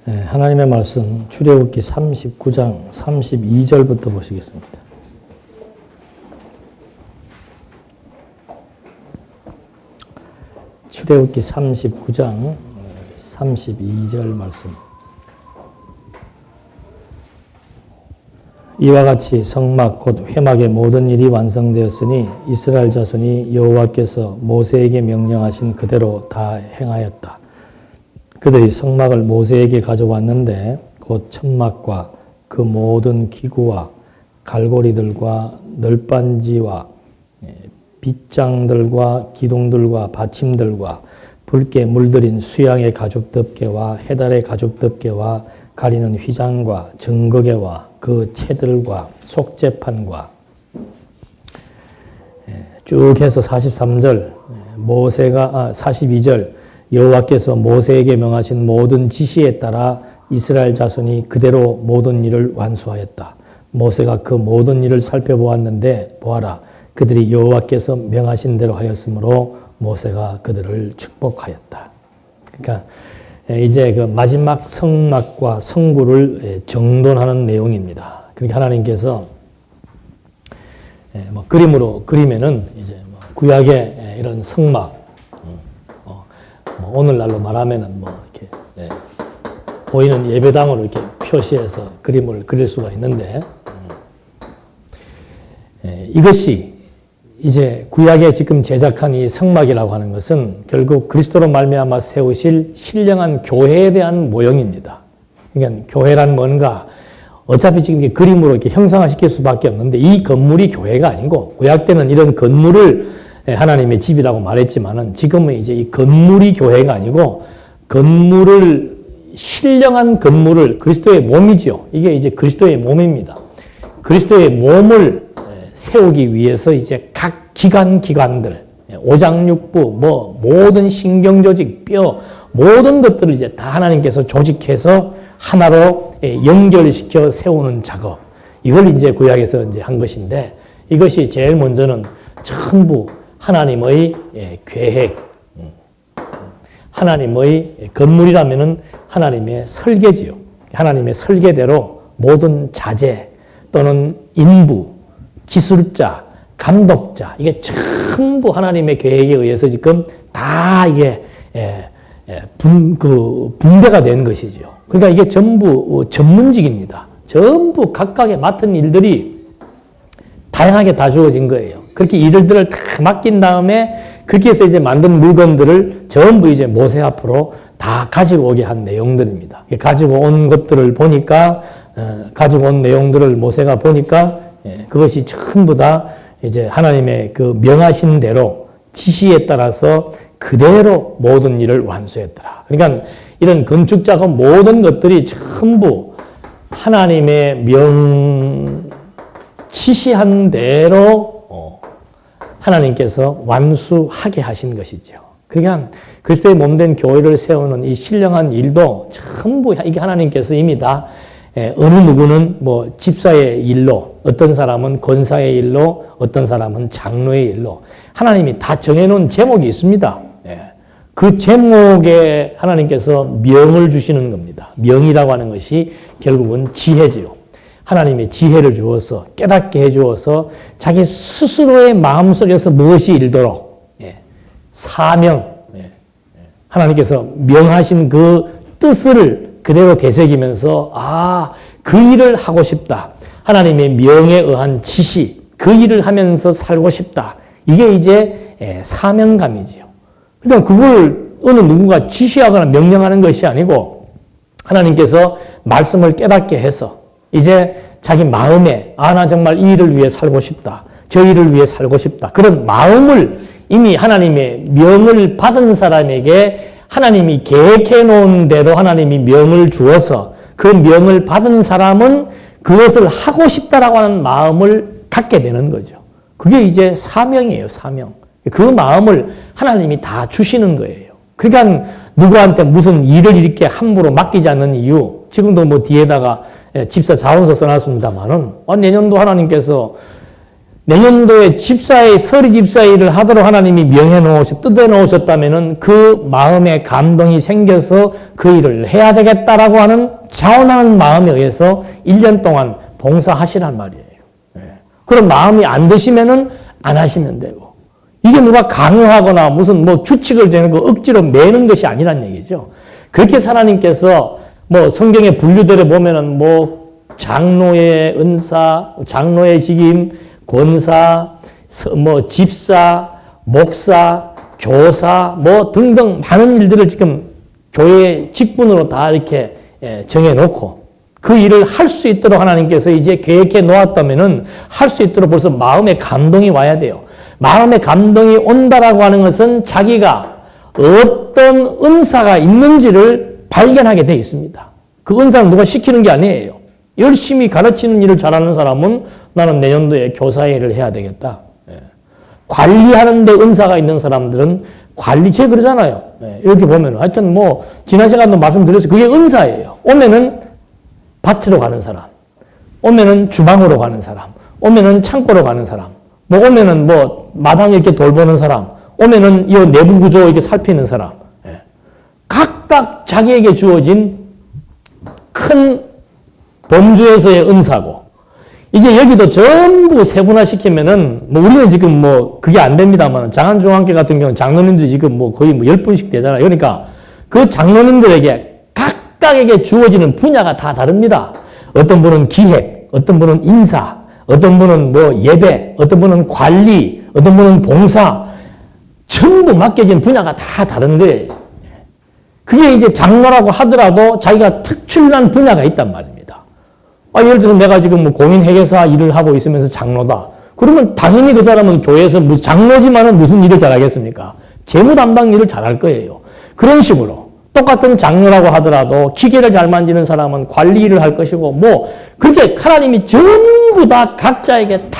하나님의 말씀 출애굽기 39장 32절부터 보시겠습니다. 출애굽기 39장 32절 말씀. 이와 같이 성막 곧 회막의 모든 일이 완성되었으니 이스라엘 자손이 여호와께서 모세에게 명령하신 그대로 다 행하였다. 그들이 성막을 모세에게 가져왔는데 곧 천막과 그 모든 기구와 갈고리들과 널빤지와 빗장들과 기둥들과 받침들과 붉게 물들인 수양의 가죽 덮개와 해달의 가죽 덮개와 가리는 휘장과 증거개와 그 채들과 속죄판과 쭉 해서 43절 42절 여호와께서 모세에게 명하신 모든 지시에 따라 이스라엘 자손이 그대로 모든 일을 완수하였다. 모세가 그 모든 일을 살펴보았는데 보아라 그들이 여호와께서 명하신 대로 하였으므로 모세가 그들을 축복하였다. 그러니까 이제 그 마지막 성막과 성구를 정돈하는 내용입니다. 그러니까 하나님께서 뭐 그림으로 그리면은 이제 뭐 구약의 이런 성막, 뭐 오늘날로 말하면은 뭐 이렇게 보이는 예배당으로 이렇게 표시해서 그림을 그릴 수가 있는데 이것이 이제 구약에 지금 제작한 이 성막이라고 하는 것은 결국 그리스도로 말미암아 세우실 신령한 교회에 대한 모형입니다. 그러니까 교회란 뭔가 어차피 지금 이게 그림으로 이렇게 형상화시킬 수밖에 없는데 이 건물이 교회가 아니고 구약 때는 이런 건물을 하나님의 집이라고 말했지만은 지금은 이제 이 건물이 교회가 아니고 건물을 신령한 건물을 그리스도의 몸이죠. 이게 이제 그리스도의 몸입니다. 그리스도의 몸을 세우기 위해서 이제 각 기관들, 오장육부, 뭐 모든 신경조직, 뼈 모든 것들을 이제 다 하나님께서 조직해서 하나로 연결시켜 세우는 작업. 이걸 이제 구약에서 이제 한 것인데 이것이 제일 먼저는 전부 하나님의 계획, 하나님의 건물이라면은 하나님의 설계지요. 하나님의 설계대로 모든 자재 또는 인부 기술자, 감독자, 이게 전부 하나님의 계획에 의해서 지금 다 이게, 분배가 된 것이죠. 그러니까 이게 전부 전문직입니다. 전부 각각의 맡은 일들이 다양하게 다 주어진 거예요. 그렇게 일들을 다 맡긴 다음에 그렇게 해서 이제 만든 물건들을 전부 이제 모세 앞으로 다 가지고 오게 한 내용들입니다. 가지고 온 것들을 보니까, 가지고 온 내용들을 모세가 보니까 그것이 전부 다 이제 하나님의 그 명하신 대로 지시에 따라서 그대로 모든 일을 완수했더라. 그러니까 이런 건축 작업 모든 것들이 전부 하나님의 지시한 대로 하나님께서 완수하게 하신 것이죠. 그러니까 그리스도의 몸된 교회를 세우는 이 신령한 일도 전부 이게 하나님께서 이미 다 어느 누구는 뭐 집사의 일로, 어떤 사람은 권사의 일로, 어떤 사람은 장로의 일로 하나님이 다 정해놓은 제목이 있습니다. 그 제목에 하나님께서 명을 주시는 겁니다. 명이라고 하는 것이 결국은 지혜지요. 하나님의 지혜를 주어서 깨닫게 해주어서 자기 스스로의 마음속에서 무엇이 일도록 사명, 하나님께서 명하신 그 뜻을 그대로 되새기면서 그 일을 하고 싶다. 하나님의 명에 의한 지시, 그 일을 하면서 살고 싶다. 이게 이제 사명감이지요. 그러니까 그걸 어느 누군가 지시하거나 명령하는 것이 아니고 하나님께서 말씀을 깨닫게 해서 이제 자기 마음에 나 정말 이 일을 위해 살고 싶다. 저 일을 위해 살고 싶다. 그런 마음을 이미 하나님의 명을 받은 사람에게 하나님이 계획해 놓은 대로 하나님이 명을 주어서 그 명을 받은 사람은 그것을 하고 싶다라고 하는 마음을 갖게 되는 거죠. 그게 이제 사명이에요, 사명. 그 마음을 하나님이 다 주시는 거예요. 그러니까 누구한테 무슨 일을 이렇게 함부로 맡기지 않는 이유, 지금도 뭐 뒤에다가 집사 자원서 써놨습니다만은 내년도 하나님께서 내년도에 집사회, 서리 집사회를 하도록 하나님이 뜯어 놓으셨다면은 그 마음에 감동이 생겨서 그 일을 해야 되겠다라고 하는 자원하는 마음에 의해서 1년 동안 봉사하시란 말이에요. 그런 마음이 안 드시면은 안 하시면 되고. 이게 누가 강요하거나 무슨 뭐 규칙을 되는 거 억지로 매는 것이 아니란 얘기죠. 그렇게 하나님께서 뭐 성경의 분류대로 보면은 뭐 장로의 은사, 장로의 직임, 권사, 뭐 집사, 목사, 교사, 뭐 등등 많은 일들을 지금 교회 직분으로 다 이렇게 정해놓고 그 일을 할 수 있도록 하나님께서 이제 계획해 놓았다면은 할 수 있도록 벌써 마음에 감동이 와야 돼요. 마음에 감동이 온다라고 하는 것은 자기가 어떤 은사가 있는지를 발견하게 되어 있습니다. 그 은사는 누가 시키는 게 아니에요. 열심히 가르치는 일을 잘하는 사람은 나는 내년도에 교사 일을 해야 되겠다. 관리하는 데 은사가 있는 사람들은 제가 그러잖아요. 이렇게 보면 하여튼 뭐 지난 시간도 말씀드렸어요. 그게 은사예요. 오면은 밭으로 가는 사람, 오면은 주방으로 가는 사람, 오면은 창고로 가는 사람, 뭐 오면은 뭐 마당 이렇게 돌보는 사람, 오면은 이 내부 구조 이렇게 살피는 사람. 각각 자기에게 주어진 큰 범주에서의 은사고, 이제 여기도 전부 세분화시키면은, 뭐, 우리는 지금 뭐, 그게 안 됩니다만, 장안중앙교 같은 경우는 장로님들이 지금 뭐 거의 뭐 10분씩 되잖아요. 그러니까 그 장로님들에게 각각에게 주어지는 분야가 다 다릅니다. 어떤 분은 기획, 어떤 분은 인사, 어떤 분은 뭐 예배, 어떤 분은 관리, 어떤 분은 봉사, 전부 맡겨진 분야가 다 다른 거예요. 그게 이제 장로라고 하더라도 자기가 특출난 분야가 있단 말입니다. 예를 들어서 내가 지금 뭐 공인회계사 일을 하고 있으면서 장로다. 그러면 당연히 그 사람은 교회에서 장로지만은 무슨 일을 잘하겠습니까? 재무 담당 일을 잘할 거예요. 그런 식으로 똑같은 장로라고 하더라도 기계를 잘 만지는 사람은 관리 일을 할 것이고, 뭐 그렇게 하나님이 전부 다 각자에게 다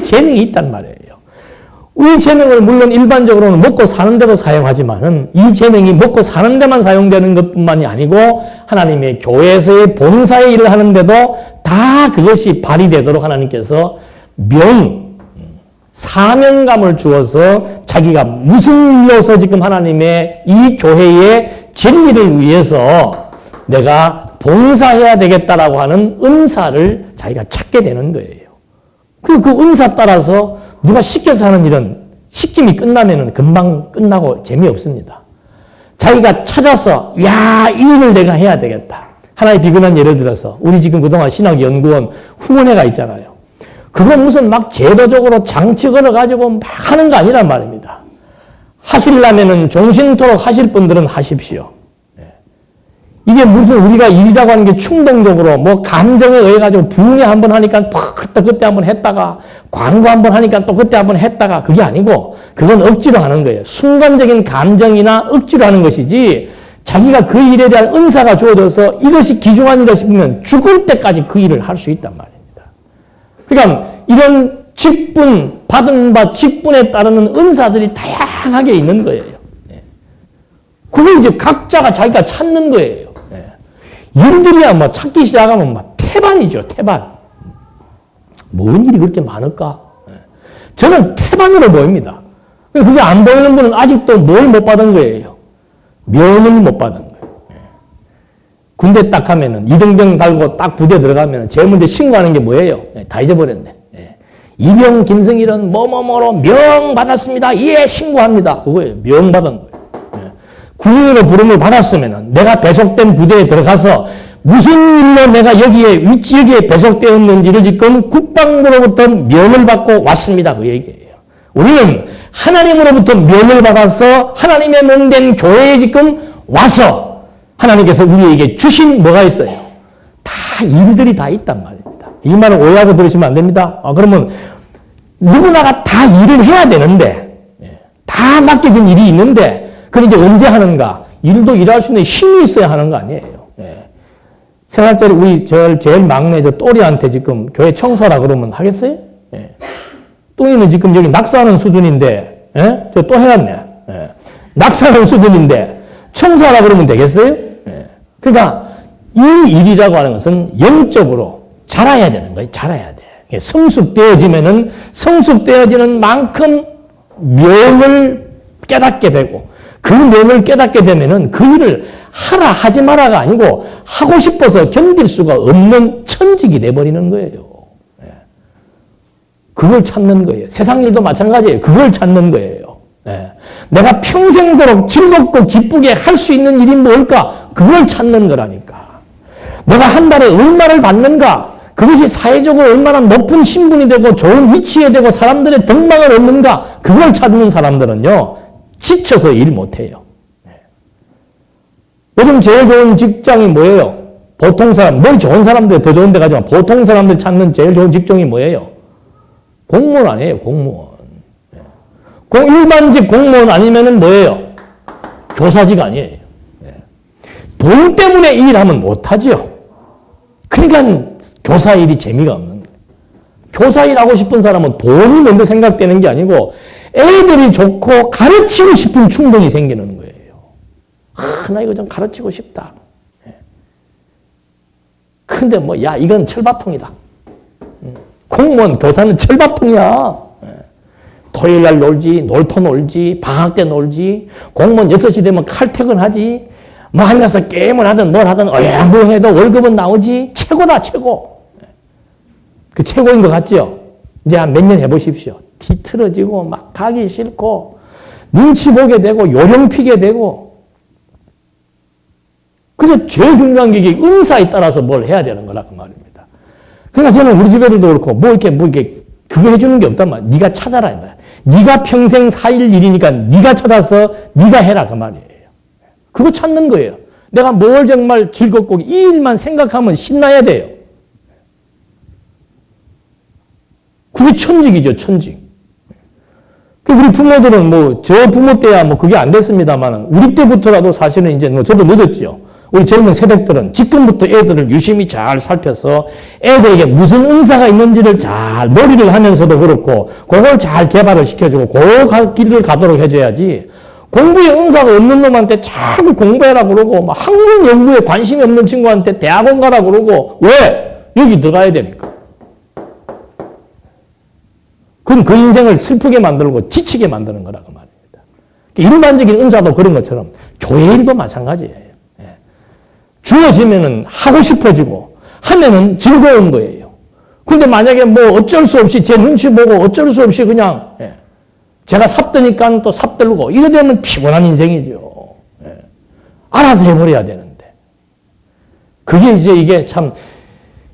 재능이 있단 말이에요. 이 재능을 물론 일반적으로는 먹고 사는 데도 사용하지만은 이 재능이 먹고 사는 데만 사용되는 것뿐만이 아니고 하나님의 교회에서의 봉사의 일을 하는데도 다 그것이 발휘되도록 하나님께서 사명감을 주어서 자기가 무슨 일로서 지금 하나님의 이 교회의 진리를 위해서 내가 봉사해야 되겠다라고 하는 은사를 자기가 찾게 되는 거예요. 그 은사 따라서 누가 시켜서 하는 일은 시킴이 끝나면은 금방 끝나고 재미없습니다. 자기가 찾아서, 이 일을 내가 해야 되겠다. 하나의 비근한 예를 들어서, 우리 지금 그동안 신학연구원 후원회가 있잖아요. 그건 무슨 막 제도적으로 장치 걸어가지고 막 하는 거 아니란 말입니다. 하시려면은 종신토록 하실 분들은 하십시오. 이게 무슨 우리가 일이라고 하는 게 충동적으로 뭐 감정에 의해 가지고 부흥회 한번 하니까 또 그때 한번 했다가 광고 한번 하니까 또 그때 한번 했다가 그게 아니고 그건 억지로 하는 거예요. 순간적인 감정이나 억지로 하는 것이지 자기가 그 일에 대한 은사가 주어져서 이것이 귀중한 일이라 싶으면 죽을 때까지 그 일을 할 수 있단 말입니다. 그러니까 이런 직분, 받은 바 직분에 따르는 은사들이 다양하게 있는 거예요. 그걸 이제 각자가 자기가 찾는 거예요. 일들이야 뭐 찾기 시작하면 막 태반이죠, 태반. 뭔 일이 그렇게 많을까? 저는 태반으로 보입니다. 그게 안 보이는 분은 아직도 뭘 못 받은 거예요? 면을 못 받은 거예요. 군대 딱 하면은 이등병 달고 딱 부대 들어가면은 제일 먼저 신고하는 게 뭐예요? 다 잊어버렸네. 이병 김성일은 뭐뭐뭐로 명 받았습니다. 예, 신고합니다. 그거예요. 명 받은 거예요. 군인으로 부름을 받았으면 내가 배속된 부대에 들어가서 무슨 일로 내가 여기에 배속되었는지를 지금 국방부로부터 면을 받고 왔습니다. 그 얘기예요. 우리는 하나님으로부터 면을 받아서 하나님의 몸된 교회에 지금 와서 하나님께서 우리에게 주신 뭐가 있어요? 다 일들이 다 있단 말입니다. 이 말을 오해하고 들으시면 안 됩니다. 그러면 누구나가 다 일을 해야 되는데 다 맡겨진 일이 있는데 그럼 이제 언제 하는가? 일도 일할 수 있는 힘이 있어야 하는 거 아니에요. 생활자리 우리 제일 막내 또리한테 지금 교회 청소하라 그러면 하겠어요? 똥이는 지금 여기 낙서하는 수준인데, 저 또 해놨네. 낙서하는 수준인데 청소하라 그러면 되겠어요? 그러니까 이 일이라고 하는 것은 영적으로 자라야 되는 거예요. 자라야 돼. 성숙되어지면은 성숙되어지는 만큼 명을 깨닫게 되고 그 명을 깨닫게 되면은 그 일을 하라 하지 마라가 아니고 하고 싶어서 견딜 수가 없는 천직이 돼버리는 거예요. 그걸 찾는 거예요. 세상 일도 마찬가지예요. 그걸 찾는 거예요. 내가 평생도록 즐겁고 기쁘게 할 수 있는 일이 뭘까? 그걸 찾는 거라니까. 내가 한 달에 얼마를 받는가? 그것이 사회적으로 얼마나 높은 신분이 되고 좋은 위치에 되고 사람들의 덕망을 얻는가? 그걸 찾는 사람들은요, 지쳐서 일 못해요. 요즘 제일 좋은 직장이 뭐예요? 보통 사람, 뭘 좋은 사람들 더 좋은 데 가지만 보통 사람들 찾는 제일 좋은 직종이 뭐예요? 공무원 아니에요, 공무원. 일반직 공무원 아니면은 뭐예요? 교사직 아니에요. 돈 때문에 이 일하면 못하지요. 그러니까 교사 일이 재미가 없는 거예요. 교사 일 하고 싶은 사람은 돈이 먼저 생각되는 게 아니고 애들이 좋고 가르치고 싶은 충동이 생기는 거예요. 나 이거 좀 가르치고 싶다. 근데 뭐, 야, 이건 철밥통이다. 공무원, 교사는 철밥통이야. 토요일 날 놀지, 놀토 놀지, 방학 때 놀지, 공무원 6시 되면 칼퇴근하지, 뭐 앉아서 게임을 하든 뭘 하든 어영부영해도 월급은 나오지. 최고다, 최고. 그 최고인 것 같죠? 이제 한 몇 년 해보십시오. 뒤틀어지고 막 가기 싫고 눈치 보게 되고 요령 피게 되고. 그게 제일 중요한 게 은사에 따라서 뭘 해야 되는 거라 그 말입니다. 그러니까 저는 우리 집 애들도 그렇고 뭐 이렇게 그거 해주는 게 없단 말이야. 네가 찾아라 이 말이야. 네가 평생 살 일이니까 네가 찾아서 네가 해라 그 말이에요. 그거 찾는 거예요. 내가 뭘 정말 즐겁고 이 일만 생각하면 신나야 돼요. 그게 천직이죠, 천직. 우리 부모들은 뭐 저 부모 때야 뭐 그게 안 됐습니다만 우리 때부터라도 사실은 이제 뭐 저도 늦었죠. 우리 젊은 세대들은 지금부터 애들을 유심히 잘 살펴서 애들에게 무슨 은사가 있는지를 잘 머리를 하면서도 그렇고 그걸 잘 개발을 시켜주고 그 길을 가도록 해줘야지 공부에 은사가 없는 놈한테 자꾸 공부해라 그러고 막 학문 연구에 관심이 없는 친구한테 대학원 가라 그러고 왜? 여기 들어가야 되니까. 그럼 그 인생을 슬프게 만들고 지치게 만드는 거라고 말입니다. 일반적인 은사도 그런 것처럼 교회 일도 마찬가지예요. 주어지면은 하고 싶어지고 하면은 즐거운 거예요. 근데 만약에 뭐 어쩔 수 없이 제 눈치 보고 어쩔 수 없이 그냥 제가 삽드니까 또 삽들고 이래 되면 피곤한 인생이죠. 알아서 해버려야 되는데. 그게 이제 이게 참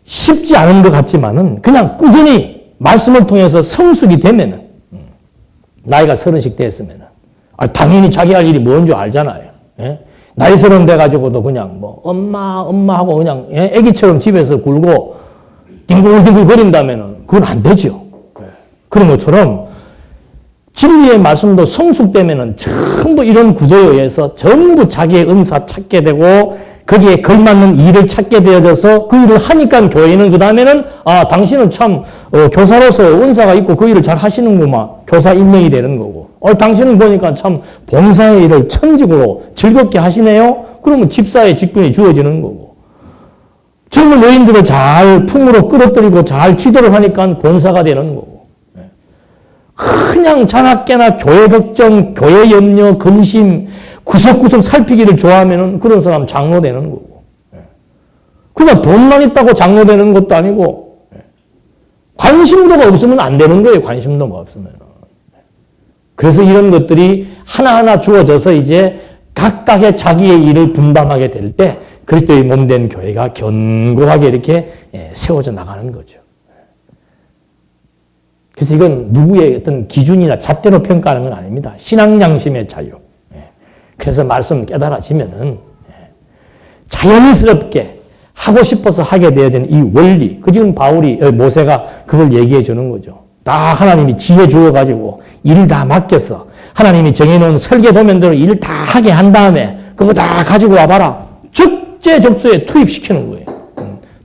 쉽지 않은 것 같지만은 그냥 꾸준히 말씀을 통해서 성숙이 되면은 나이가 30씩 됐으면은 당연히 자기 할 일이 뭔 줄 알잖아요. 나이 30 돼가지고도 그냥 뭐 엄마 하고 그냥 애기처럼 집에서 굴고 뒹굴뒹굴 거린다면은 그건 안 되죠. 그런 것처럼 진리의 말씀도 성숙되면은 전부 이런 구도에 의해서 전부 자기의 은사 찾게 되고 거기에 걸맞는 일을 찾게 되어져서 그 일을 하니까 교회는 그 다음에는 당신은 참 교사로서 은사가 있고 그 일을 잘 하시는구만. 교사 임명이 되는 거고. 당신은 보니까 참 봉사의 일을 천직으로 즐겁게 하시네요. 그러면 집사의 직분이 주어지는 거고. 젊은 여인들을 잘 품으로 끌어들이고 잘 지도를 하니까 권사가 되는 거고. 그냥 자나깨나 교회 걱정, 교회 염려, 근심 구석구석 살피기를 좋아하면은 그런 사람 장로 되는 거고. 그냥 돈만 있다고 장로 되는 것도 아니고 관심도가 없으면 안 되는 거예요. 관심도가 없으면. 그래서 이런 것들이 하나하나 주어져서 이제 각각의 자기의 일을 분담하게 될 때 그리스도의 몸된 교회가 견고하게 이렇게 세워져 나가는 거죠. 그래서 이건 누구의 어떤 기준이나 잣대로 평가하는 건 아닙니다. 신앙 양심의 자유. 그래서 말씀 깨달아지면은 자연스럽게 하고 싶어서 하게 되어진 이 원리, 그 지금 모세가 그걸 얘기해 주는 거죠. 다 하나님이 지혜 주어가지고 일을 다 맡겨서 하나님이 정해놓은 설계 도면대로 일을 다 하게 한 다음에 그거 다 가지고 와봐라. 적재적소에 투입시키는 거예요.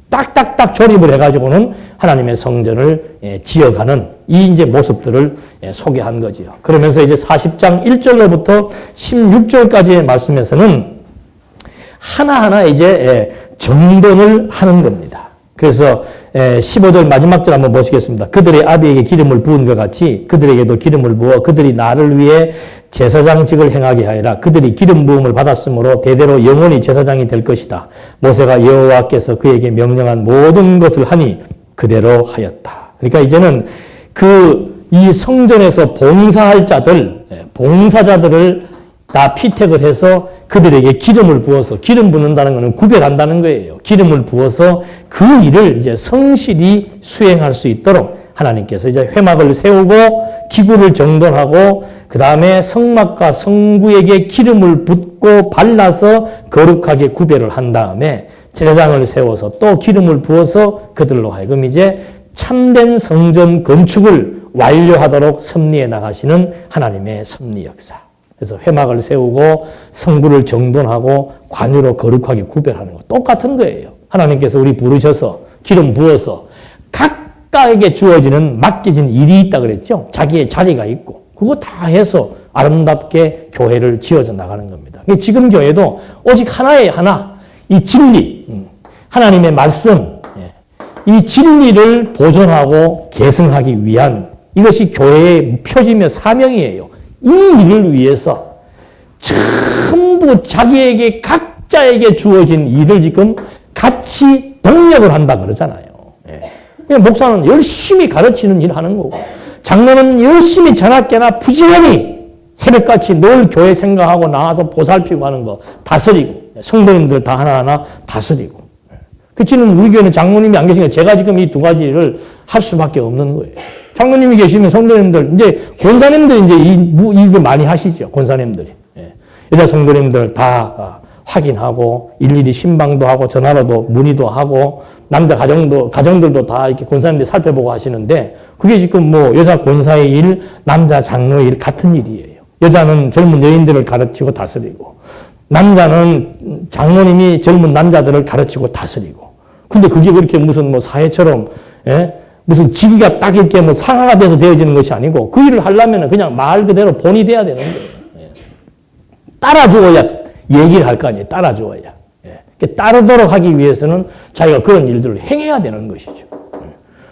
딱딱딱 조립을 해가지고는 하나님의 성전을 지어가는 이 이제 모습들을 소개한 거지요. 그러면서 이제 40장 1절로부터 16절까지의 말씀에서는 하나하나 이제 정돈을 하는 겁니다. 그래서 15절 마지막 절 한번 보시겠습니다. 그들의 아비에게 기름을 부은 것 같이 그들에게도 기름을 부어 그들이 나를 위해 제사장직을 행하게 하리라. 그들이 기름 부음을 받았으므로 대대로 영원히 제사장이 될 것이다. 모세가 여호와께서 그에게 명령한 모든 것을 하니 그대로 하였다. 그러니까 이제는 이 성전에서 봉사할 자들, 봉사자들을 다 피택을 해서 그들에게 기름을 부어서, 기름 붓는다는 것은 구별한다는 거예요. 기름을 부어서 그 일을 이제 성실히 수행할 수 있도록 하나님께서 이제 회막을 세우고 기구를 정돈하고 그 다음에 성막과 성구에게 기름을 붓고 발라서 거룩하게 구별을 한 다음에 제사장을 세워서 또 기름을 부어서 그들로 하여금 이제 참된 성전 건축을 완료하도록 섭리해 나가시는 하나님의 섭리 역사. 그래서 회막을 세우고 성구를 정돈하고 관유로 거룩하게 구별하는 거 똑같은 거예요. 하나님께서 우리 부르셔서 기름 부어서 각각에게 주어지는 맡겨진 일이 있다 그랬죠. 자기의 자리가 있고 그거 다 해서 아름답게 교회를 지어져 나가는 겁니다. 지금 교회도 오직 하나예요. 하나. 이 진리, 하나님의 말씀, 이 진리를 보존하고 계승하기 위한 이것이 교회의 표지며 사명이에요. 이 일을 위해서 전부 자기에게 각자에게 주어진 일을 지금 같이 동력을 한다 그러잖아요. 목사는 열심히 가르치는 일 하는 거고 장로는 열심히 저녁게나 부지런히 새벽같이 늘 교회 생각하고 나와서 보살피고 하는 거 다스리고 성도님들 다 하나하나 다스리고 그치는 우리 교회는 장로님이 안 계시니까 제가 지금 이 두 가지를 할 수밖에 없는 거예요. 장로님이 계시면 성도님들, 이제 권사님들 이제 이 일을 많이 하시죠. 권사님들이. 여자 성도님들 다 확인하고 일일이 신방도 하고 전화로도 문의도 하고 남자 가정들도 다 이렇게 권사님들이 살펴보고 하시는데 그게 지금 뭐 여자 권사의 일, 남자 장로의 일 같은 일이에요. 여자는 젊은 여인들을 가르치고 다스리고 남자는 장로님이 젊은 남자들을 가르치고 다스리고 근데 그게 그렇게 무슨 뭐 사회처럼 무슨 직위가 딱 이렇게 뭐 상하가 돼서 되어지는 것이 아니고 그 일을 하려면 그냥 말 그대로 본이 돼야 되는 거예요. 따라주어야 얘기를 할 거 아니에요. 따라주어야. 따르도록 하기 위해서는 자기가 그런 일들을 행해야 되는 것이죠.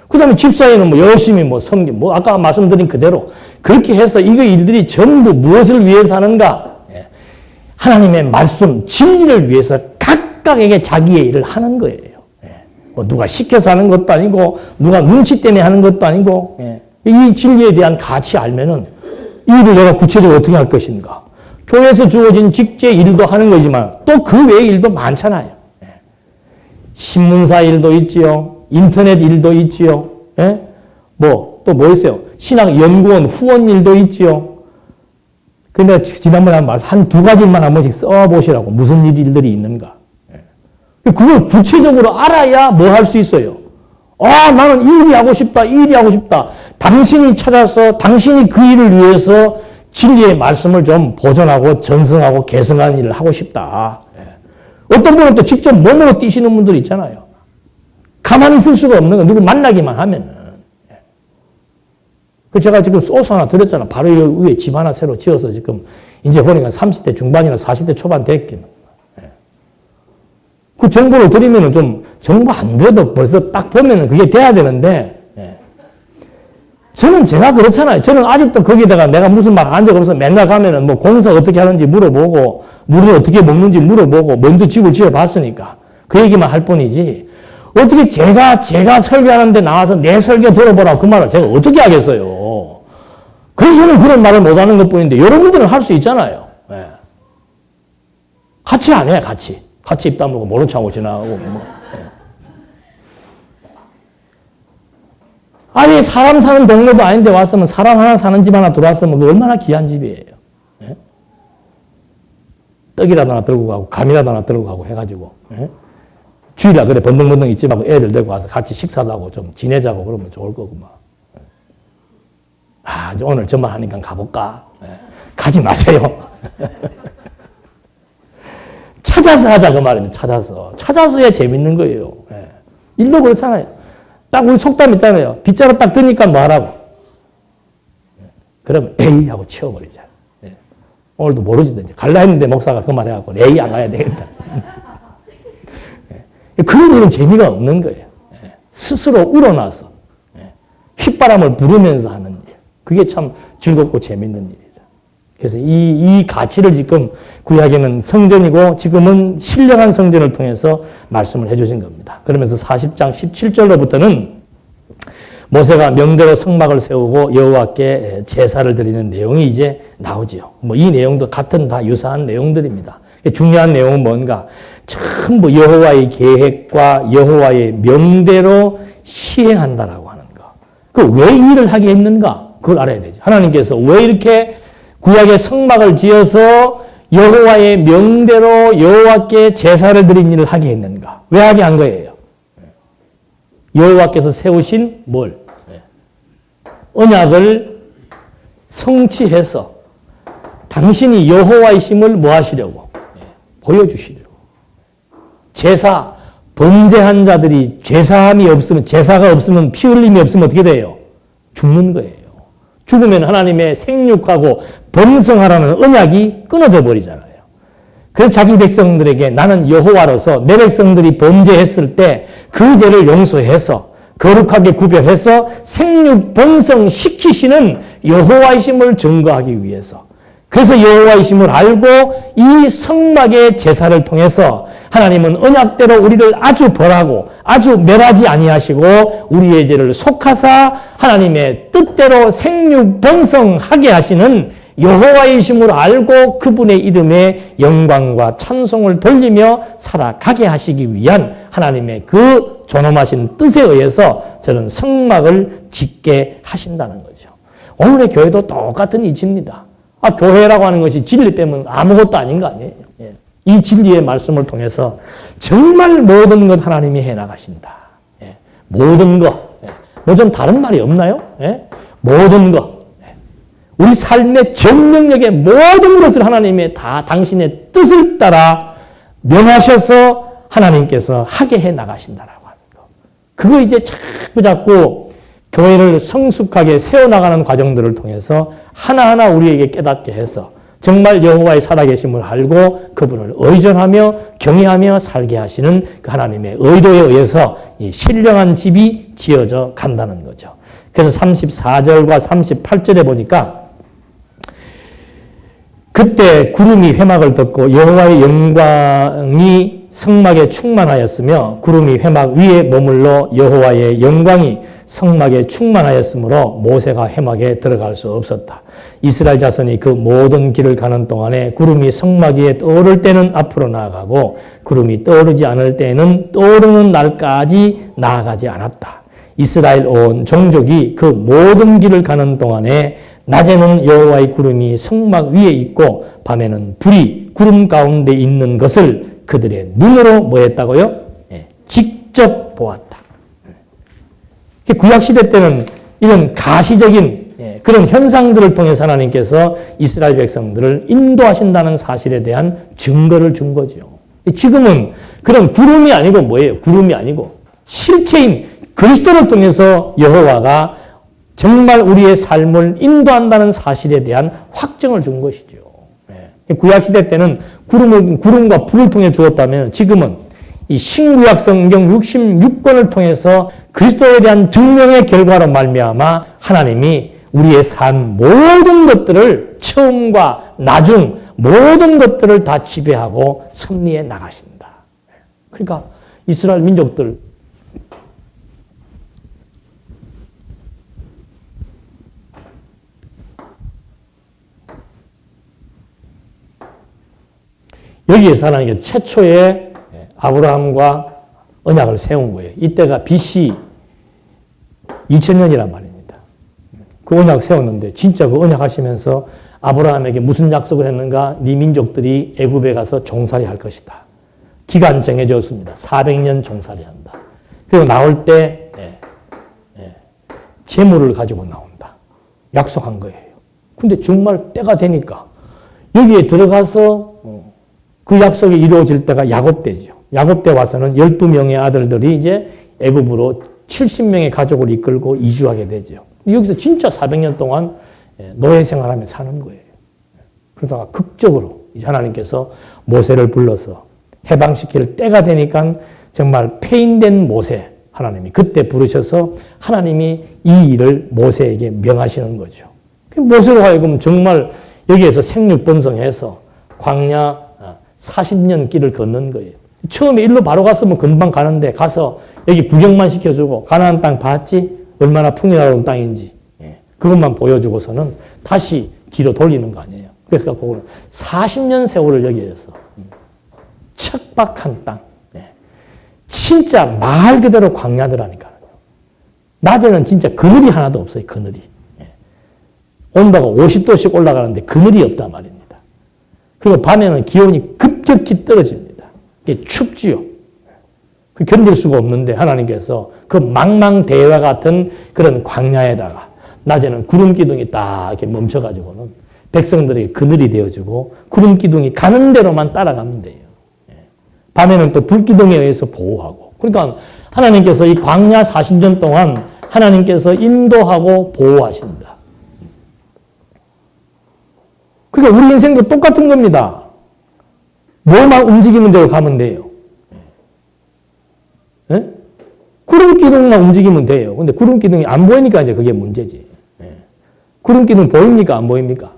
그 다음에 집사에는 뭐 열심히 뭐 섬김, 아까 말씀드린 그대로 그렇게 해서 이거 일들이 전부 무엇을 위해서 하는가? 하나님의 말씀, 진리를 위해서 각각에게 자기의 일을 하는 거예요. 뭐 누가 시켜서 하는 것도 아니고 누가 눈치 때문에 하는 것도 아니고 이 진리에 대한 가치 알면은 이 일을 내가 구체적으로 어떻게 할 것인가. 교회에서 주어진 직제 일도 하는 거지만 또 그 외의 일도 많잖아요. 신문사 일도 있지요. 인터넷 일도 있지요. 또 뭐 있어요. 신학연구원 후원 일도 있지요. 근데 지난번에 한 두 가지만 한 번씩 써보시라고. 무슨 일들이 있는가. 그걸 구체적으로 알아야 뭐 할 수 있어요. 나는 이 일이 하고 싶다. 이 일이 하고 싶다. 당신이 찾아서 당신이 그 일을 위해서 진리의 말씀을 좀 보존하고 전승하고 계승하는 일을 하고 싶다. 어떤 분은 또 직접 몸으로 뛰시는 분들이 있잖아요. 가만히 있을 수가 없는 거 누구 만나기만 하면은. 제가 지금 소스 하나 드렸잖아. 바로 위에 집 하나 새로 지어서 지금 이제 보니까 30대 중반이나 40대 초반 됐긴. 그 정보를 드리면은 좀 정보 안 돼도 벌써 딱 보면은 그게 돼야 되는데 저는 제가 그렇잖아요. 저는 아직도 거기다가 내가 무슨 말 안 되고 그래서 맨날 가면은 뭐 공사 어떻게 하는지 물어보고 물을 어떻게 먹는지 물어보고 먼저 집을 지어봤으니까 그 얘기만 할 뿐이지 어떻게 제가 설교하는데 나와서 내 설교 들어보라고 그 말을 제가 어떻게 하겠어요. 그래서 저는 그런 말을 못하는 것뿐인데 여러분들은 할 수 있잖아요. 같이 안 해. 같이 입 다물고 모른 척하고 지나가고 아니 사람 사는 동네도 아닌데 왔으면 사람 하나 사는 집 하나 들어왔으면 얼마나 귀한 집이에요. 떡이라도 하나 들고 가고 감이라도 하나 들고 가고 해가지고 주일날 그래 번등번등 있지 말고 애들 데리고 와서 같이 식사도 하고 좀 지내자고 그러면 좋을 거고 막. 이제 오늘 저만 하니까 가볼까? 가지 마세요. 찾아서 하자 그 말입니다. 찾아서야 재밌는 거예요. 일도 그렇잖아요. 딱 우리 속담 있잖아요. 빗자루 딱 드니까 뭐 하라고? 그러면 에이 하고 치워버리자. 오늘도 모르지. 갈라 했는데 목사가 그 말 해갖고 에이 안 가야 되겠다. 그런 일은 재미가 없는 거예요. 스스로 우러나서 휘바람을 부르면서 하는 일. 그게 참 즐겁고 재밌는 일이죠. 그래서 이 가치를 지금 구약에는 성전이고 지금은 신령한 성전을 통해서 말씀을 해주신 겁니다. 그러면서 40장 17절로부터는 모세가 명대로 성막을 세우고 여호와께 제사를 드리는 내용이 이제 나오지요. 이 내용도 같은 다 유사한 내용들입니다. 중요한 내용은 뭔가? 전부 여호와의 계획과 여호와의 명대로 시행한다라고 하는 거. 그 왜 이 일을 하게 했는가? 그걸 알아야 되죠. 하나님께서 왜 이렇게 구약의 성막을 지어서 여호와의 명대로 여호와께 제사를 드린 일을 하게 했는가? 왜 하게 한 거예요? 여호와께서 세우신 뭘? 언약을 성취해서 당신이 여호와이심을 뭐 하시려고? 보여주시려고. 제사, 범죄한 자들이 제사함이 없으면, 제사가 없으면, 피 흘림이 없으면 어떻게 돼요? 죽는 거예요. 죽으면 하나님의 생육하고 번성하라는 언약이 끊어져 버리잖아요. 그래서 자기 백성들에게 나는 여호와로서 내 백성들이 범죄했을 때 그 죄를 용서해서 거룩하게 구별해서 생육 번성시키시는 여호와이심을 증거하기 위해서, 그래서 여호와이심을 알고 이 성막의 제사를 통해서 하나님은 언약대로 우리를 아주 벌하고 아주 멸하지 아니하시고 우리의 죄를 속하사 하나님의 뜻대로 생육 번성하게 하시는 여호와이심을 알고 그분의 이름에 영광과 찬송을 돌리며 살아가게 하시기 위한 하나님의 그 존엄하신 뜻에 의해서 저는 성막을 짓게 하신다는 거죠. 오늘의 교회도 똑같은 이치입니다. 교회라고 하는 것이 진리 빼면 아무것도 아닌 거 아니에요. 이 진리의 말씀을 통해서 정말 모든 것 하나님이 해나가신다. 모든 것. 뭐 좀 다른 말이 없나요? 모든 것. 우리 삶의 전 영역의 모든 것을 하나님의 다 당신의 뜻을 따라 명하셔서 하나님께서 하게 해나가신다라고 하는 거. 그거 이제 자꾸 교회를 성숙하게 세워나가는 과정들을 통해서 하나하나 우리에게 깨닫게 해서 정말 여호와의 살아계심을 알고 그분을 의존하며 경외하며 살게 하시는 그 하나님의 의도에 의해서 이 신령한 집이 지어져 간다는 거죠. 그래서 34절과 38절에 보니까 그때 구름이 회막을 덮고 여호와의 영광이 성막에 충만하였으며 구름이 회막 위에 머물러 여호와의 영광이 성막에 충만하였으므로 모세가 회막에 들어갈 수 없었다. 이스라엘 자손이 그 모든 길을 가는 동안에 구름이 성막 위에 떠오를 때는 앞으로 나아가고 구름이 떠오르지 않을 때는 떠오르는 날까지 나아가지 않았다. 이스라엘 온 종족이 그 모든 길을 가는 동안에 낮에는 여호와의 구름이 성막 위에 있고 밤에는 불이 구름 가운데 있는 것을 그들의 눈으로 뭐 했다고요? 직접 보았다. 구약시대 때는 이런 가시적인 그런 현상들을 통해서 하나님께서 이스라엘 백성들을 인도하신다는 사실에 대한 증거를 준 거죠. 지금은 그런 구름이 아니고 뭐예요? 구름이 아니고 실체인 그리스도를 통해서 여호와가 정말 우리의 삶을 인도한다는 사실에 대한 확증을 준 것이죠. 구약시대 때는 구름과 불을 통해 주었다면 지금은 이 신구약 성경 66권을 통해서 그리스도에 대한 증명의 결과로 말미암아 하나님이 우리의 삶 모든 것들을 처음과 나중 모든 것들을 다 지배하고 섭리해 나가신다. 그러니까 이스라엘 민족들 여기에서 하나님께서 최초의 아브라함과 언약을 세운 거예요. 이때가 BC 2000년이란 말입니다. 그 언약 세웠는데 진짜 그 언약 하시면서 아브라함에게 무슨 약속을 했는가? 네 민족들이 애굽에 가서 종살이 할 것이다. 기간 정해졌습니다. 400년 종살이 한다. 그리고 나올 때 재물을 가지고 나온다. 약속한 거예요. 근데 정말 때가 되니까 여기에 들어가서 그 약속이 이루어질 때가 야곱 때죠. 야곱 때 와서는 12명의 아들들이 이제 애굽으로 70명의 가족을 이끌고 이주하게 되죠. 여기서 진짜 400년 동안 노예 생활하며 사는 거예요. 그러다가 극적으로 이제 하나님께서 모세를 불러서 해방시킬 때가 되니까 정말 폐인된 모세, 하나님이 그때 부르셔서 하나님이 이 일을 모세에게 명하시는 거죠. 모세로 하여금 정말 여기에서 생육번성해서 광야 40년 길을 걷는 거예요. 처음에 일로 바로 갔으면 금방 가는데 가서 여기 구경만 시켜주고 가나안 땅 봤지? 얼마나 풍요로운 땅인지 그것만 보여주고서는 다시 뒤로 돌리는 거 아니에요. 그래서 그거는 40년 세월을 여기에서 척박한 땅. 진짜 말 그대로 광야더라니까요. 낮에는 진짜 그늘이 하나도 없어요. 그늘이. 온도가 50도씩 올라가는데 그늘이 없단 말입니다. 그리고 밤에는 기온이 급격히 떨어집니다. 이게 춥지요. 견딜 수가 없는데 하나님께서 그 망망대해와 같은 그런 광야에다가 낮에는 구름 기둥이 딱 이렇게 멈춰가지고는 백성들에게 그늘이 되어주고 구름 기둥이 가는 대로만 따라가면 돼요. 밤에는 또 불기둥에 의해서 보호하고. 그러니까 하나님께서 이 광야 40년 동안 하나님께서 인도하고 보호하신다. 그러니까 우리 인생도 똑같은 겁니다. 뭐만 움직이면 되고 가면 돼요. 네? 구름 기둥만 움직이면 돼요. 근데 구름 기둥이 안 보이니까 이제 그게 문제지. 구름 기둥 보입니까? 안 보입니까?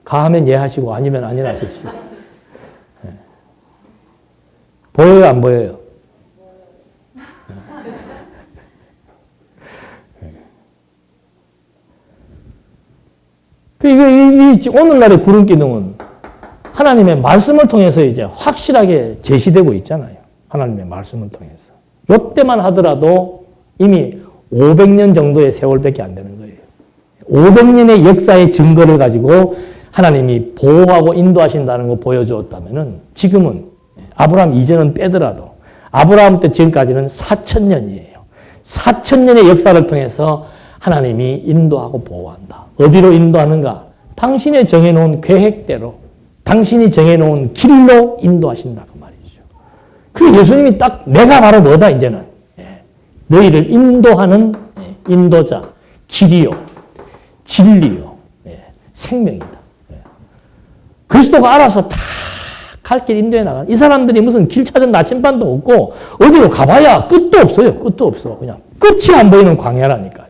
가하면 예 하시고 아니면 아니라 하십시오. 보여요? 안 보여요? 오늘날의 구름 기둥은 하나님의 말씀을 통해서 이제 확실하게 제시되고 있잖아요. 하나님의 말씀을 통해서. 이때만 하더라도 이미 500년 정도의 세월밖에 안 되는 거예요. 500년의 역사의 증거를 가지고 하나님이 보호하고 인도하신다는 거 보여주었다면은 지금은 아브라함 이전은 빼더라도 아브라함 때 지금까지는 4,000년이에요. 4,000년의 역사를 통해서 하나님이 인도하고 보호한다. 어디로 인도하는가? 당신이 정해놓은 계획대로, 당신이 정해놓은 길로 인도하신다. 그 말이죠. 그리고 예수님이 딱 내가 바로 너다 이제는. 너희를 인도하는 인도자, 길이요, 진리요, 생명이다. 그리스도가 알아서 다 갈 길 인도해 나가는 이 사람들이 무슨 길 찾은 나침반도 없고 어디로 가봐야 끝도 없어요. 끝도 없어. 그냥 끝이 안 보이는 광야라니까요.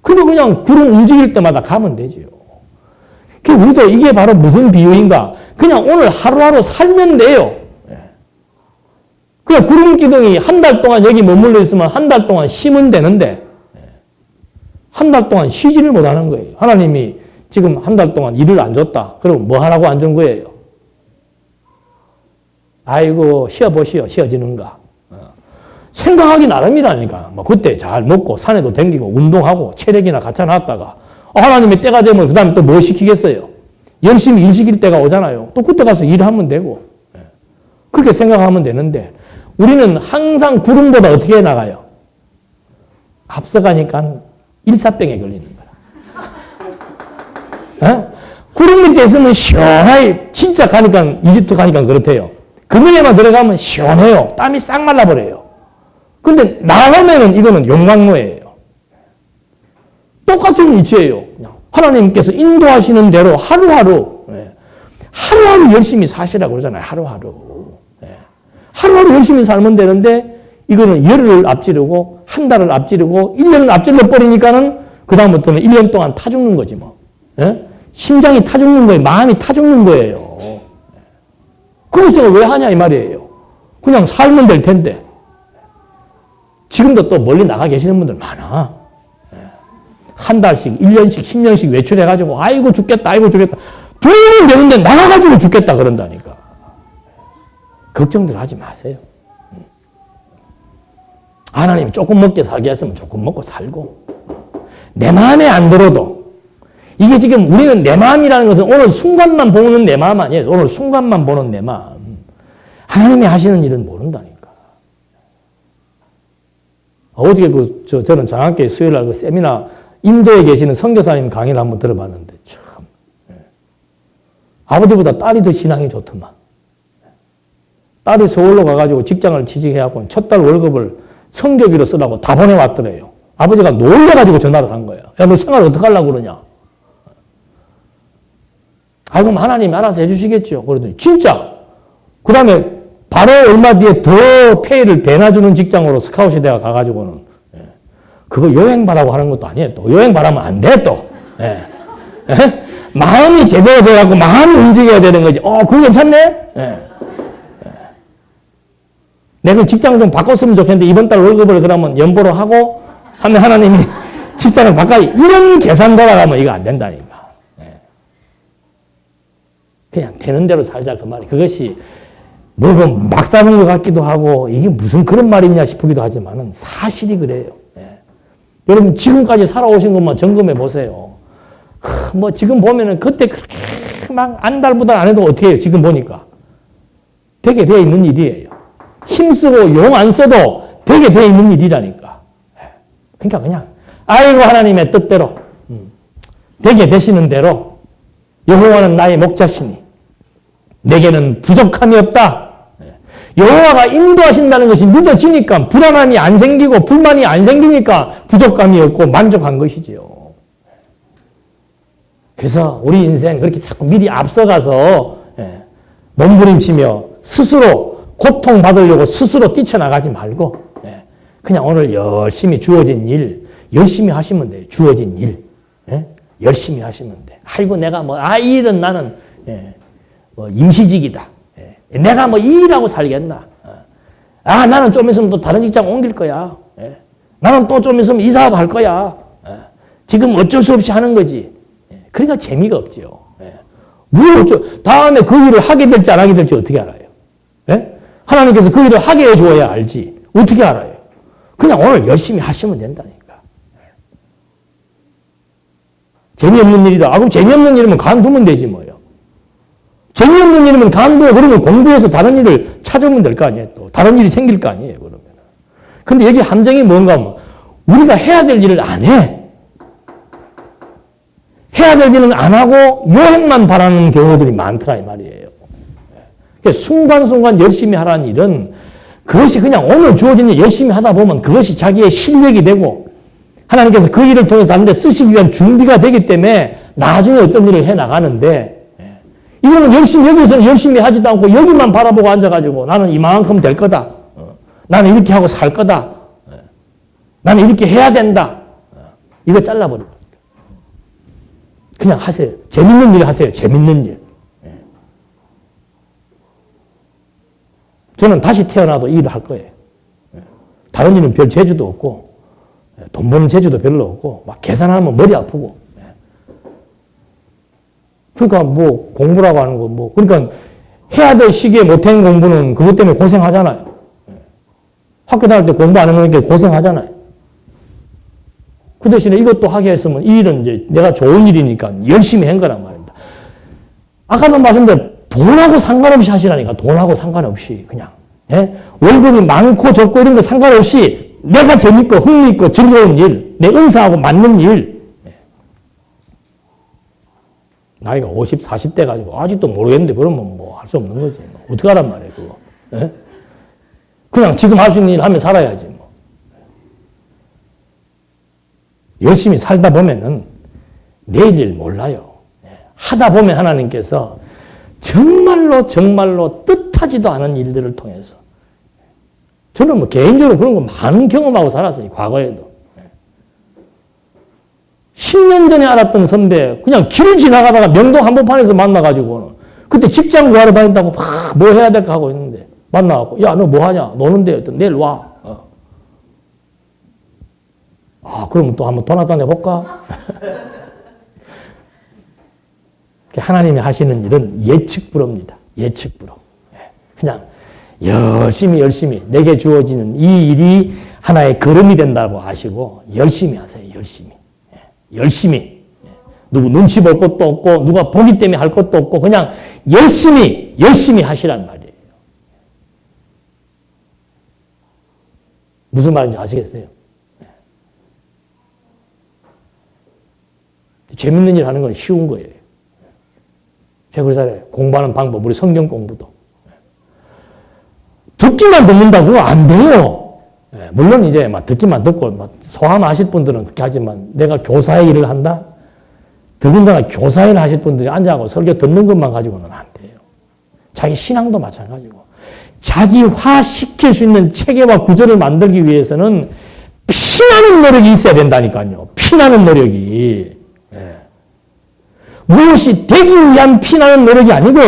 그리고 그냥 구름 움직일 때마다 가면 되지요. 우리도 이게 바로 무슨 비유인가? 그냥 오늘 하루하루 살면 돼요. 그냥 구름 기둥이 한 달 동안 여기 머물러 있으면 한 달 동안 쉬면 되는데 한 달 동안 쉬지를 못하는 거예요. 하나님이 지금 한 달 동안 일을 안 줬다. 그럼 뭐 하라고 안 준 거예요? 아이고 쉬어보시오. 쉬어지는가. 생각하기 나름이라니까. 뭐 그때 잘 먹고 산에도 댕기고 운동하고 체력이나 갖춰놨다가 하나님이 때가 되면 그 다음에 또 뭐 시키겠어요? 열심히 일 시킬 때가 오잖아요. 또 그때 가서 일하면 되고. 그렇게 생각하면 되는데 우리는 항상 구름보다 어떻게 나가요? 앞서가니까 일사병에 걸리는 거야. 구름 밑에 있으면 시원하게 진짜 가니까 이집트 가니까 그렇대요. 그늘에만 들어가면 시원해요. 땀이 싹 말라버려요. 근데 나오면은 이거는 용광로예요. 똑같은 이치예요. 하나님께서 인도하시는 대로 하루하루 열심히 사시라고 그러잖아요. 하루하루 열심히 살면 되는데 이거는 열흘을 앞지르고 한 달을 앞지르고 1년을 앞질러 버리니까는 그 다음부터는 1년 동안 타 죽는 거지 뭐. 심장이 타 죽는 거예요. 마음이 타 죽는 거예요. 그것을 왜 하냐 이 말이에요. 그냥 살면 될 텐데. 지금도 또 멀리 나가 계시는 분들 많아. 한 달씩, 1년씩, 10년씩 외출해가지고 아이고 죽겠다. 돈은 되는데 나가가지고 죽겠다 그런다니까. 걱정들 하지 마세요. 하나님이 조금 먹게 살게 했으면 조금 먹고 살고 내 마음에 안 들어도 이게 지금 우리는 내 마음이라는 것은 오늘 순간만 보는 내 마음 아니에요. 오늘 순간만 보는 내 마음. 하나님이 하시는 일은 모른다니까. 어저께 저는 장학계 수요일날 그 세미나 인도에 계시는 선교사님 강의를 한번 들어봤는데 참 아버지보다 딸이 더 신앙이 좋더만. 딸이 서울로 가가지고 직장을 취직해갖고 첫 달 월급을 선교비로 쓰라고 다 보내왔더래요. 아버지가 놀래가지고 전화를 한 거예요. 야, 너 생활 어떻게 하려고 그러냐? 그럼 하나님이 알아서 해주시겠죠. 그러더니 진짜 그 다음에 바로 얼마 뒤에 더 페이를 배나 주는 직장으로 스카웃이 되어 가가지고는 그거 여행바라고 하는 것도 아니에요. 또 여행바라면 안 돼, 또. 예. 예? 마음이 제대로 돼갖고 마음이 움직여야 되는 거지. 그거 괜찮네? 예. 예. 내가 직장 좀 바꿨으면 좋겠는데 이번 달 월급을 그러면 연보로 하고 하면 하나님이 직장을 바꿔. 이런 계산 돌아가면 이거 안 된다니까. 예. 그냥 되는 대로 살자 그 말이. 그것이 막 사는 것 같기도 하고 이게 무슨 그런 말이냐 싶기도 하지만은 사실이 그래요. 여러분 지금까지 살아오신 것만 점검해 보세요. 뭐 지금 보면은 그때 그렇게 막 안달부달 안 해도 어떻게 해요? 지금 보니까 되게 되어 있는 일이에요. 힘쓰고 용 안 써도 되게 되어 있는 일이라니까. 그러니까 그냥 아이고 하나님의 뜻대로 되게 되시는 대로 여호와는 나의 목자시니 내게는 부족함이 없다. 여호와가 인도하신다는 것이 믿어지니까 불안함이 안 생기고 불만이 안 생기니까 부족감이 없고 만족한 것이지요. 그래서 우리 인생 그렇게 자꾸 미리 앞서가서 몸부림치며 스스로 고통받으려고 스스로 뛰쳐나가지 말고 그냥 오늘 열심히 주어진 일 열심히 하시면 돼요. 주어진 일 열심히 하시면 돼. 아이고 내가 이 일은 나는 임시직이다. 내가 이 일하고 살겠나? 나는 좀 있으면 또 다른 직장 옮길 거야. 나는 또 좀 있으면 이 사업 할 거야. 지금 어쩔 수 없이 하는 거지. 그러니까 재미가 없지요. 다음에 그 일을 하게 될지 안 하게 될지 어떻게 알아요? 하나님께서 그 일을 하게 해줘야 알지. 어떻게 알아요? 그냥 오늘 열심히 하시면 된다니까. 재미없는 일이다. 그럼 재미없는 일이면 간두면 되지 뭐예요. 재미없는 일이면 간두어 그러면 공부해서 다른 일을 찾으면 될 거 아니에요. 또 다른 일이 생길 거 아니에요. 그러면. 근데 여기 함정이 뭔가 하면 우리가 해야 될 일을 안 해. 해야 될 일은 안 하고 여행만 바라는 경우들이 많더라 이 말이에요. 그러니까 순간순간 열심히 하라는 일은 그것이 그냥 오늘 주어진 일 열심히 하다 보면 그것이 자기의 실력이 되고 하나님께서 그 일을 통해서 다른 데 쓰시기 위한 준비가 되기 때문에 나중에 어떤 일을 해나가는데 이거는 여기서는 열심히 하지도 않고 여기만 바라보고 앉아가지고 나는 이만큼 될 거다. 나는 이렇게 하고 살 거다. 나는 이렇게 해야 된다. 이거 잘라버려. 그냥 하세요. 재밌는 일 하세요. 재밌는 일. 저는 다시 태어나도 이 일을 할 거예요. 다른 일은 별 재주도 없고 돈 버는 재주도 별로 없고 막 계산하면 머리 아프고 그러니까 공부라고 하는 거 그러니까 해야 될 시기에 못한 공부는 그것 때문에 고생하잖아요. 학교 다닐 때 공부 안 해놓으니까 고생하잖아요. 그 대신에 이것도 하게 했으면 이 일은 이제 내가 좋은 일이니까 열심히 한 거란 말입니다. 아까도 말씀드린 돈하고 상관없이 하시라니까. 돈하고 상관없이 그냥. 월급이 많고 적고 이런 거 상관없이 내가 재밌고 흥미있고 즐거운 일, 내 은사하고 맞는 일. 나이가 50, 40대 가지고 아직도 모르겠는데 그러면 할 수 없는 거지. 어떻게 하란 말이에요, 그거. 그냥 지금 할 수 있는 일 하면 살아야지. 열심히 살다 보면은 내일 일 몰라요. 하다 보면 하나님께서 정말로 뜻하지도 않은 일들을 통해서 저는 개인적으로 그런 거 많은 경험하고 살았어요. 과거에도. 10년 전에 알았던 선배 그냥 길을 지나가다가 명동 한복판에서 만나가지고는 그때 직장 구하러 다닌다고 막 뭐 해야 될까 하고 있는데 만나갖고 야 너 뭐 하냐 노는데 내일 와. 그러면 또 한번 돌아다녀볼까? 하나님이 하시는 일은 예측불허입니다. 예측불허. 그냥 열심히 내게 주어지는 이 일이 하나의 걸음이 된다고 아시고 열심히 하세요. 열심히. 누구 눈치 볼 것도 없고 누가 보기 때문에 할 것도 없고 그냥 열심히 하시란 말이에요. 무슨 말인지 아시겠어요? 재밌는 일 하는 건 쉬운 거예요. 제가 그러잖아요. 공부하는 방법, 우리 성경 공부도. 듣기만 듣는다고 안 돼요. 물론 이제 듣기만 듣고 소함하실 분들은 그렇게 하지만 내가 교사의 일을 한다? 더군다나 교사일 하실 분들이 앉아가고 설교 듣는 것만 가지고는 안 돼요. 자기 신앙도 마찬가지고. 자기화시킬 수 있는 체계와 구조를 만들기 위해서는 피나는 노력이 있어야 된다니까요. 피나는 노력이. 무엇이 되기 위한 피나는 노력이 아니고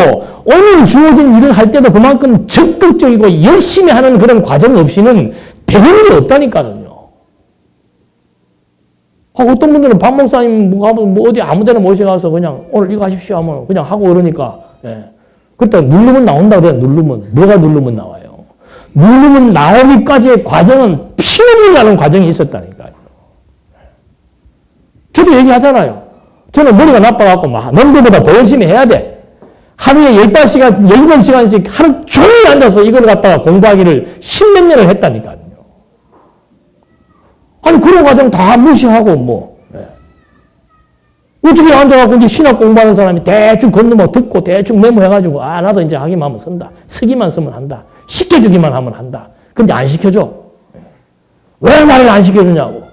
오늘 주어진 일을 할 때도 그만큼 적극적이고 열심히 하는 그런 과정 없이는 되는 게 없다니까요. 어떤 분들은 박 목사님 뭐 어디 아무 데나 모셔가서 그냥 오늘 이거 하십시오 하면 그냥 하고 그러니까 그때 누르면 나온다 그래요. 누르면. 뭐가 누르면 나와요. 누르면 나오기까지의 과정은 피 흘리는 과정이 있었다니까요. 저도 얘기하잖아요. 저는 머리가 나빠갖고 막 남들보다 더 열심히 해야 돼. 하루에 18시간, 18시간씩 하루 종일 앉아서 이걸 갖다가 공부하기를 10몇 년을 했다니까요. 아니, 그런 과정 다 무시하고, 뭐. 어떻게 앉아갖고 이제 신학 공부하는 사람이 대충 건너뭐 듣고 대충 메모해가지고, 아, 나도 이제 하기만 하면 쓴다. 쓰기만 쓰면 한다. 시켜주기만 하면 한다. 근데 안 시켜줘. 왜 나를 안 시켜주냐고.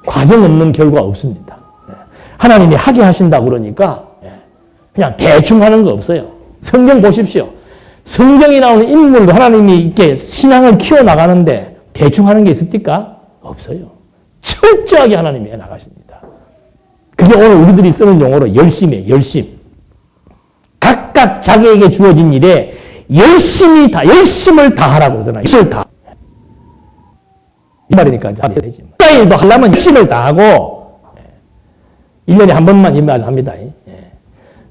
과정 없는 결과 없습니다. 하나님이 하게 하신다고 그러니까 그냥 대충 하는 거 없어요. 성경 보십시오. 성경에 나오는 인물도 하나님이 이렇게 신앙을 키워나가는데 대충 하는 게 있습니까? 없어요. 철저하게 하나님이 해나가십니다. 그게 오늘 우리들이 쓰는 용어로 열심이에요. 열심. 각각 자기에게 주어진 일에 열심을 다하라고 그러잖아요. 열심을 다. 이 말이니까 이제 되지. 일도 하려면 열심을 다하고 1년에 한 번만 이 말을 합니다.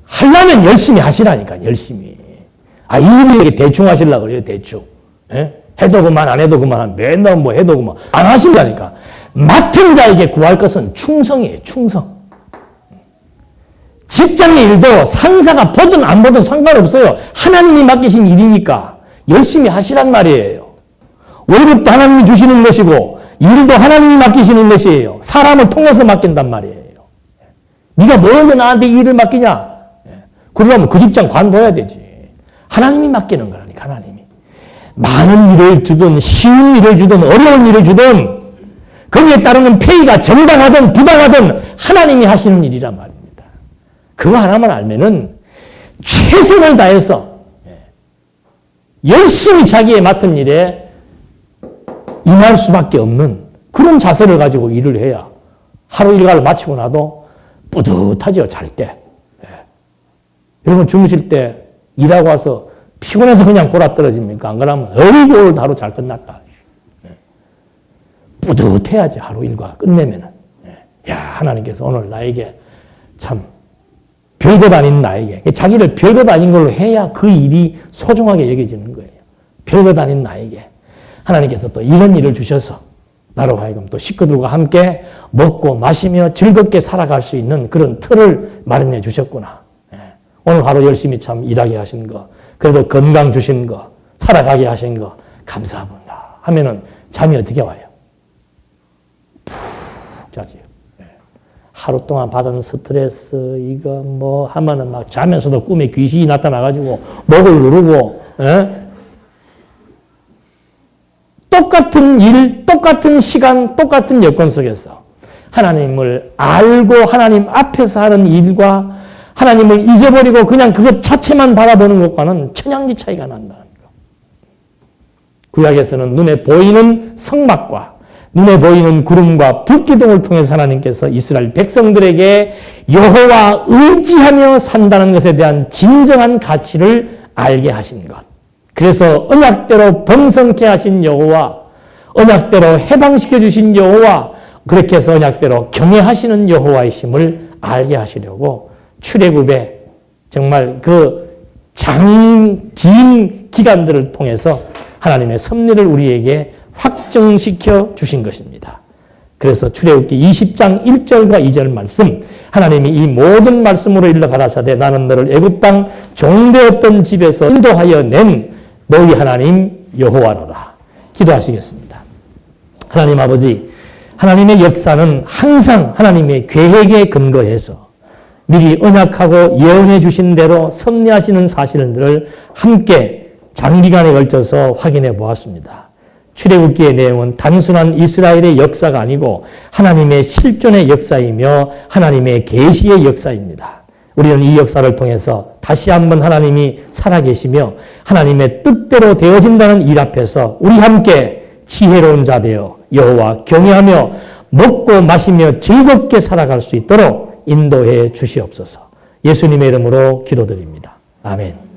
하려면 열심히 하시라니까. 열심히. 아, 이 일을 대충 하시려고 그래요. 대충. 해도 그만 안 해도 그만 맨날 뭐 해도 그만 안 하신다니까. 맡은 자에게 구할 것은 충성이에요. 충성. 직장의 일도 상사가 보든 안 보든 상관없어요. 하나님이 맡기신 일이니까 열심히 하시란 말이에요. 월급도 하나님이 주시는 것이고 일도 하나님이 맡기시는 것이에요. 사람을 통해서 맡긴단 말이에요. 네가 뭘 나한테 일을 맡기냐? 그러려면 그 직장 관둬야 되지. 하나님이 맡기는 거라니까. 하나님이. 많은 일을 주든 쉬운 일을 주든 어려운 일을 주든 거기에 따르는 페이가 정당하든 부당하든 하나님이 하시는 일이란 말입니다. 그거 하나만 알면은 최선을 다해서 열심히 자기의 맡은 일에 임할 수밖에 없는 그런 자세를 가지고 일을 해야 하루 일과를 마치고 나도 뿌듯하죠. 잘 때. 여러분 주무실 때 일하고 와서 피곤해서 그냥 골아떨어집니까? 안 그러면 어이구 오늘 하루 잘 끝났다. 뿌듯해야지 하루 일과 끝내면은. 야, 하나님께서 오늘 나에게 참 별것 아닌 나에게 자기를 별것 아닌 걸로 해야 그 일이 소중하게 여겨지는 거예요. 별것 아닌 나에게 하나님께서 또 이런 일을 주셔서 나로 하여금 또 식구들과 함께 먹고 마시며 즐겁게 살아갈 수 있는 그런 틀을 마련해 주셨구나. 오늘 하루 열심히 참 일하게 하신 거, 그래도 건강 주신 거, 살아가게 하신 거 감사합니다 하면은 잠이 어떻게 와요? 푹 자지요. 하루 동안 받은 스트레스 이거 뭐 하면은 막 자면서도 꿈에 귀신이 나타나가지고 목을 누르고 똑같은 일, 똑같은 시간, 똑같은 여건 속에서 하나님을 알고 하나님 앞에서 하는 일과 하나님을 잊어버리고 그냥 그것 자체만 바라보는 것과는 천양지 차이가 난다는 거. 구약에서는 눈에 보이는 성막과 눈에 보이는 구름과 불기둥을 통해서 하나님께서 이스라엘 백성들에게 여호와 의지하며 산다는 것에 대한 진정한 가치를 알게 하신 것. 그래서 언약대로 번성케 하신 여호와, 언약대로 해방시켜 주신 여호와, 그렇게 해서 언약대로 경외하시는 여호와이심을 알게 하시려고 출애굽의 정말 그 긴 기간들을 통해서 하나님의 섭리를 우리에게 확정시켜 주신 것입니다. 그래서 출애굽기 20장 1절과 2절 말씀, 하나님이 이 모든 말씀으로 일러 가라사대 나는 너를 애굽 땅 종되었던 집에서 인도하여 낸 너희 하나님 여호와로라. 기도하시겠습니다. 하나님 아버지, 하나님의 역사는 항상 하나님의 계획에 근거해서 미리 언약하고 예언해 주신 대로 섭리하시는 사실들을 함께 장기간에 걸쳐서 확인해 보았습니다. 출애굽기의 내용은 단순한 이스라엘의 역사가 아니고 하나님의 실존의 역사이며 하나님의 계시의 역사입니다. 우리는 이 역사를 통해서 다시 한번 하나님이 살아계시며 하나님의 뜻대로 되어진다는 일 앞에서 우리 함께 지혜로운 자 되어 여호와 경외하며 먹고 마시며 즐겁게 살아갈 수 있도록 인도해 주시옵소서. 예수님의 이름으로 기도드립니다. 아멘.